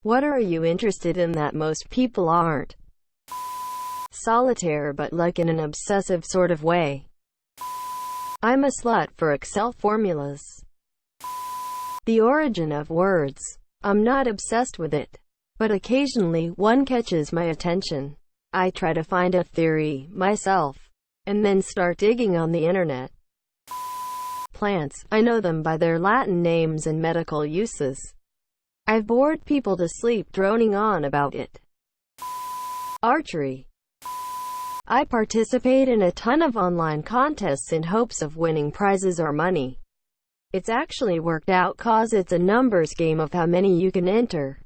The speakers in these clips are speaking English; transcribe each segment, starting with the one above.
What are you interested in that most people aren't? Solitaire, but like in an obsessive sort of way. I'm a slut for Excel formulas. The origin of words. I'm not obsessed with it, but occasionally one catches my attention. I try to find a theory myself, and then start digging on the internet. Plants. I know them by their Latin names and medical uses. I've bored people to sleep droning on about it. Archery. I participate in a ton of online contests in hopes of winning prizes or money. It's actually worked out cause it's a numbers game of how many you can enter.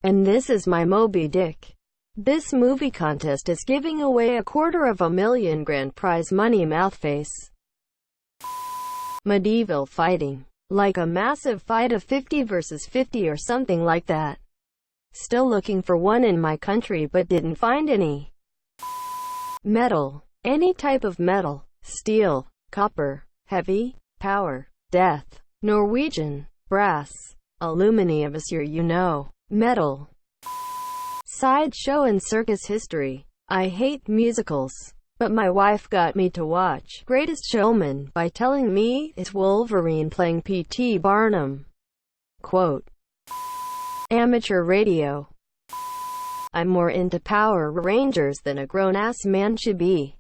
And this is my Moby Dick. This movie contest is giving away $250,000 grand prize money. Mouthface. Medieval fighting. Like a massive fight of 50 versus 50 or something like that. Still looking for one in my country but didn't find any. Metal. Any type of metal. Steel, copper, heavy, power, death, Norwegian, brass, aluminium, you know. Metal. Sideshow and circus history. I hate musicals, but my wife got me to watch Greatest Showman by telling me it's Wolverine playing P.T. Barnum. Quote. Amateur radio. I'm more into Power Rangers than a grown-ass man should be.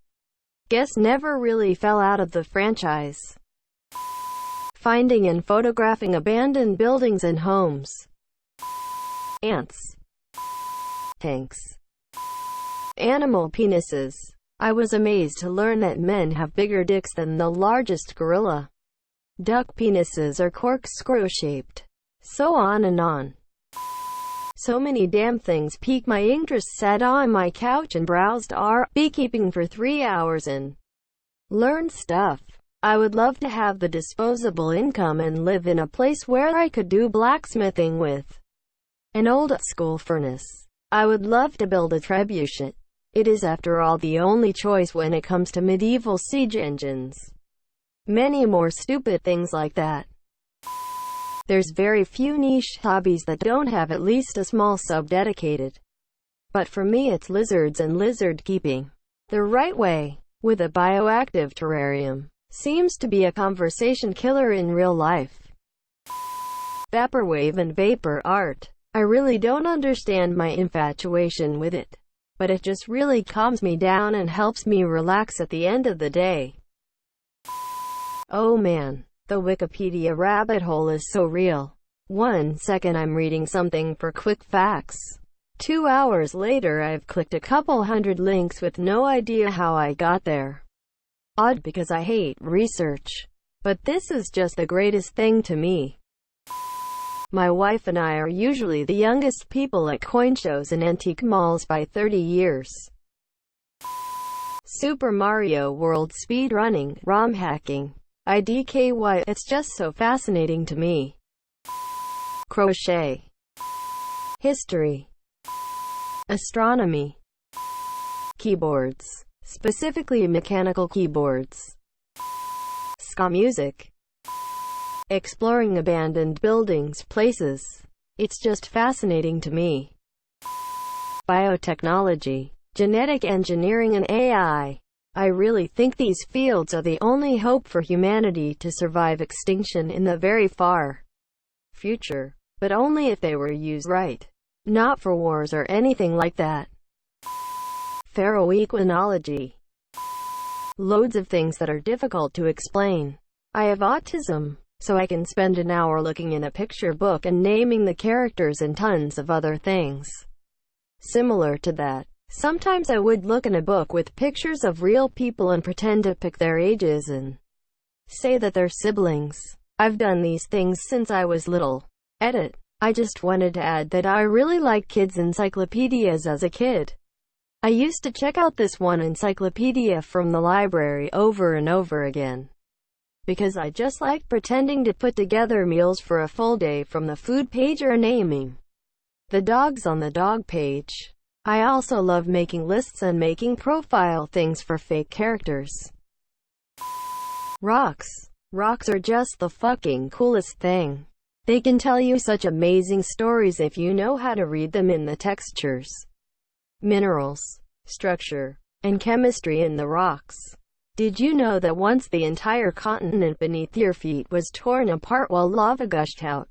Guess never really fell out of the franchise. Finding and photographing abandoned buildings and homes. Ants. Tanks. Animal penises. I was amazed to learn that men have bigger dicks than the largest gorilla. Duck penises are corkscrew-shaped. So on and on. So many damn things pique my interest. Sat on my couch and browsed beekeeping for 3 hours and learned stuff. I would love to have the disposable income and live in a place where I could do blacksmithing with an old-school furnace. I would love to build a trebuchet. It is, after all, the only choice when it comes to medieval siege engines. Many more stupid things like that. There's very few niche hobbies that don't have at least a small sub dedicated. But for me it's lizards and lizard keeping. The right way, with a bioactive terrarium, seems to be a conversation killer in real life. Vaporwave and vapor art. I really don't understand my infatuation with it, but it just really calms me down and helps me relax at the end of the day. Oh man, the Wikipedia rabbit hole is so real. 1 second I'm reading something for quick facts. 2 hours later I've clicked a couple hundred links with no idea how I got there. Odd, because I hate research. But this is just the greatest thing to me. My wife and I are usually the youngest people at coin shows and antique malls by 30 years. Super Mario World speedrunning, ROM hacking, IDKY, it's just so fascinating to me. Crochet. History. Astronomy. Keyboards, specifically mechanical keyboards. Ska music. Exploring abandoned buildings, places. It's just fascinating to me. Biotechnology, genetic engineering and AI. I really think these fields are the only hope for humanity to survive extinction in the very far future, but only if they were used right. Not for wars or anything like that. Ferroequinology. Loads of things that are difficult to explain. I have autism, so I can spend an hour looking in a picture book and naming the characters and tons of other things similar to that. Sometimes I would look in a book with pictures of real people and pretend to pick their ages and say that they're siblings. I've done these things since I was little. Edit. I just wanted to add that I really liked kids' encyclopedias as a kid. I used to check out this one encyclopedia from the library over and over again, because I just liked pretending to put together meals for a full day from the food page or naming the dogs on the dog page. I also love making lists and making profile things for fake characters. Rocks. Rocks are just the fucking coolest thing. They can tell you such amazing stories if you know how to read them in the textures, minerals, structure, and chemistry in the rocks. Did you know that once the entire continent beneath your feet was torn apart while lava gushed out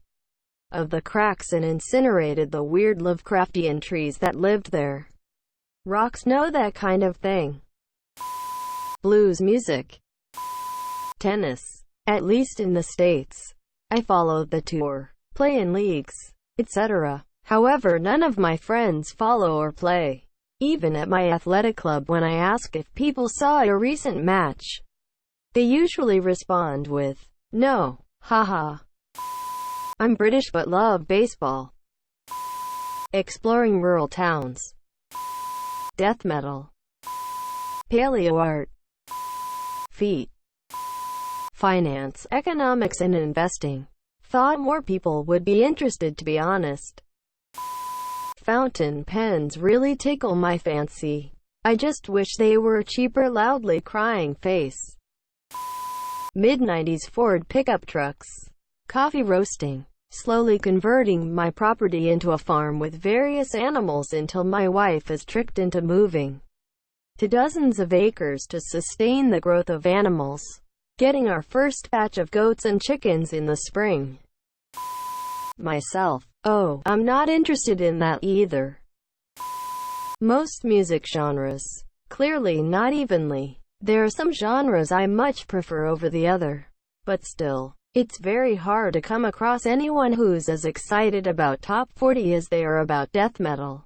of the cracks and incinerated the weird Lovecraftian trees that lived there? Rocks know that kind of thing. Blues music. Tennis. At least in the States. I followed the tour, play in leagues, etc. However, none of my friends follow or play. Even at my athletic club, when I ask if people saw a recent match, they usually respond with, "No, haha. I'm British but love baseball." Exploring rural towns. Death metal. Paleo art. Feet. Finance, economics and investing. Thought more people would be interested, to be honest. Fountain pens really tickle my fancy. I just wish they were cheaper. Loudly crying face. Mid-90s Ford pickup trucks. Coffee roasting. Slowly converting my property into a farm with various animals until my wife is tricked into moving to dozens of acres to sustain the growth of animals. Getting our first batch of goats and chickens in the spring. Myself. Oh, I'm not interested in that either. Most music genres. Clearly not evenly. There are some genres I much prefer over the other. But still, it's very hard to come across anyone who's as excited about top 40 as they are about death metal,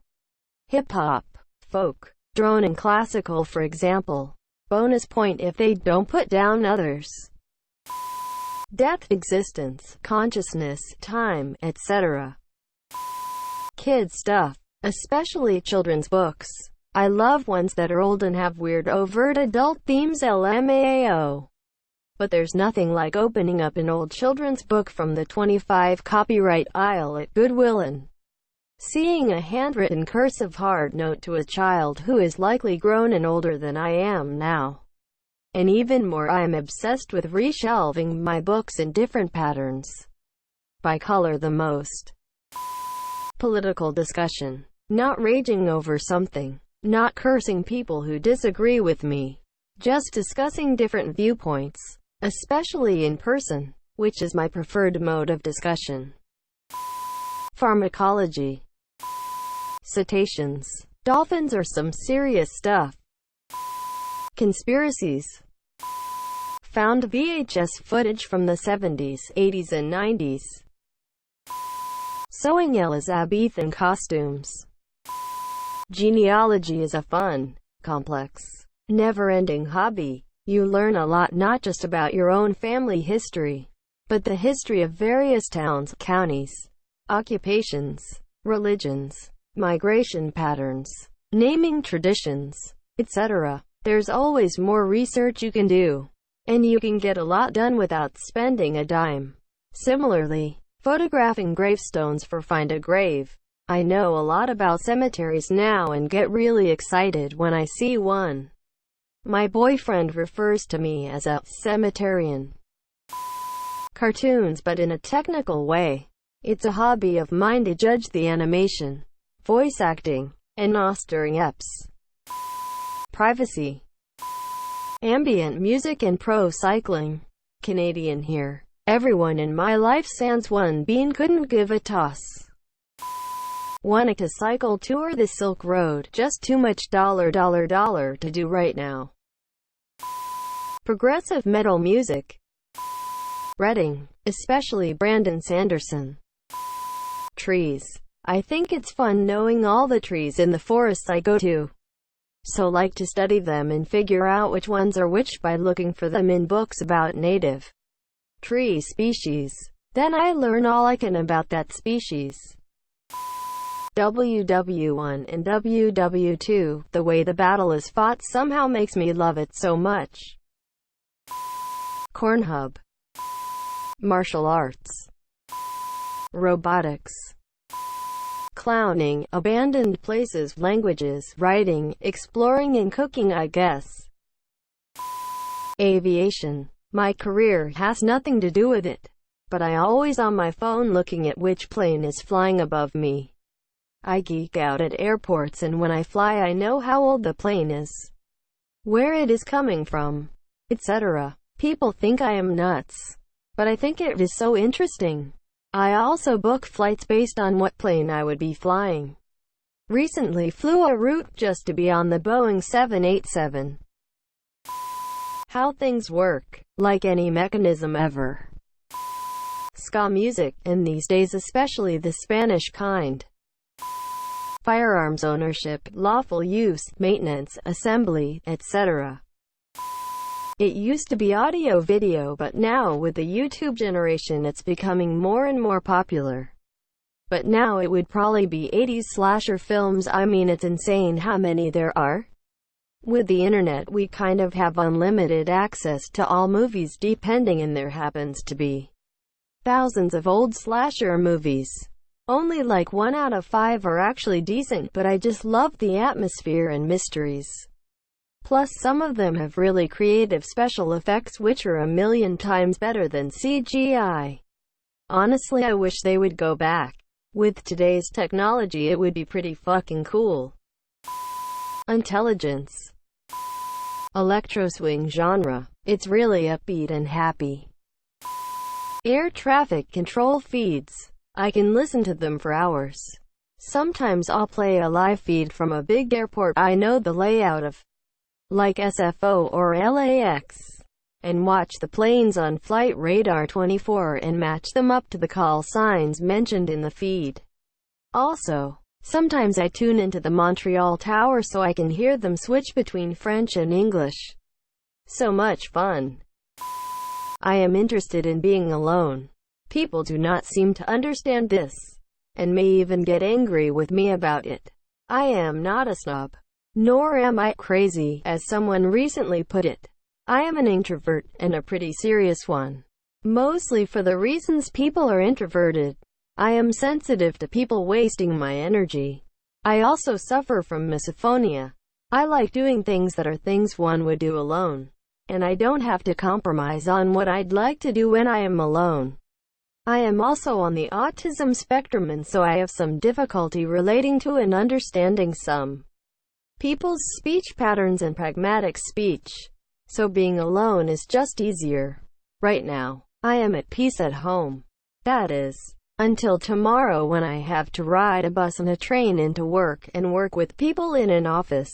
hip-hop, folk, drone and classical, for example. Bonus point if they don't put down others. Death, existence, consciousness, time, etc. Kid stuff, especially children's books. I love ones that are old and have weird overt adult themes, LMAO. But there's nothing like opening up an old children's book from the 25 copyright aisle at Goodwill and seeing a handwritten cursive hard note to a child who is likely grown and older than I am now. And even more, I am obsessed with reshelving my books in different patterns. By color the most. Political discussion. Not raging over something. Not cursing people who disagree with me. Just discussing different viewpoints. Especially in person, which is my preferred mode of discussion. Pharmacology. Cetaceans. Dolphins are some serious stuff. Conspiracies. Found VHS footage from the 70s, 80s and 90s. Sewing Elizabethan costumes. Genealogy is a fun, complex, never-ending hobby. You learn a lot, not just about your own family history, but the history of various towns, counties, occupations, religions, migration patterns, naming traditions, etc. There's always more research you can do, and you can get a lot done without spending a dime. Similarly, photographing gravestones for Find a Grave. I know a lot about cemeteries now and get really excited when I see one. My boyfriend refers to me as a cemeterian. Cartoons, but in a technical way. It's a hobby of mine to judge the animation, voice acting, and mastering eps. Privacy. Ambient music and pro cycling. Canadian here. Everyone in my life sans one bean couldn't give a toss. Wanting to cycle tour the Silk Road, just too much dollar to do right now. Progressive metal music. Reading, especially Brandon Sanderson. Trees. I think it's fun knowing all the trees in the forests I go to. So like to study them and figure out which ones are which by looking for them in books about native tree species. Then I learn all I can about that species. WW1 and WW2, the way the battle is fought somehow makes me love it so much. Cornhub. Martial arts. Robotics. Clowning, abandoned places, languages, writing, exploring and cooking, I guess. Aviation. My career has nothing to do with it. but I always on my phone looking at which plane is flying above me. I geek out at airports, and when I fly I know how old the plane is, where it is coming from, etc. People think I am nuts, but I think it is so interesting. I also book flights based on what plane I would be flying. Recently flew a route just to be on the Boeing 787. How things work, like any mechanism ever. Ska music, and these days especially the Spanish kind. Firearms ownership, lawful use, maintenance, assembly, etc. It used to be audio-video, but now with the YouTube generation it's becoming more and more popular. But now it would probably be 80s slasher films. I mean, it's insane how many there are. With the internet we kind of have unlimited access to all movies, depending, and there happens to be thousands of old slasher movies. Only like 1 out of 5 are actually decent, but I just love the atmosphere and mysteries. Plus some of them have really creative special effects which are a million times better than CGI. Honestly, I wish they would go back. With today's technology it would be pretty fucking cool. Intelligence. Electro swing genre. It's really upbeat and happy. Air traffic control feeds. I can listen to them for hours. Sometimes I'll play a live feed from a big airport I know the layout of, like SFO or LAX, and watch the planes on Flight Radar 24 and match them up to the call signs mentioned in the feed. Also, sometimes I tune into the Montreal Tower so I can hear them switch between French and English. So much fun. I am interested in being alone. People do not seem to understand this, and may even get angry with me about it. I am not a snob, nor am I crazy, as someone recently put it. I am an introvert, and a pretty serious one. Mostly for the reasons people are introverted. I am sensitive to people wasting my energy. I also suffer from misophonia. I like doing things that are things one would do alone, and I don't have to compromise on what I'd like to do when I am alone. I am also on the autism spectrum, and so I have some difficulty relating to and understanding some people's speech patterns and pragmatic speech. So being alone is just easier. Right now, I am at peace at home. That is, until tomorrow when I have to ride a bus and a train into work, and work with people in an office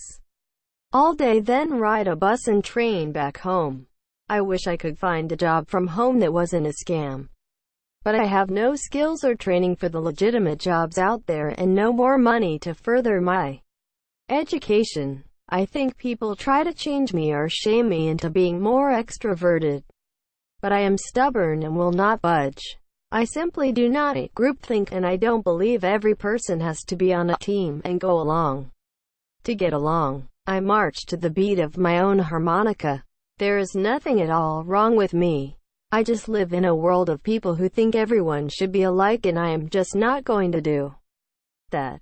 all day, then ride a bus and train back home. I wish I could find a job from home that wasn't a scam. But I have no skills or training for the legitimate jobs out there, and no more money to further my education. I think people try to change me or shame me into being more extroverted. But I am stubborn and will not budge. I simply do not eat groupthink, and I don't believe every person has to be on a team and go along to get along. I march to the beat of my own harmonica. There is nothing at all wrong with me. I just live in a world of people who think everyone should be alike, and I am just not going to do that.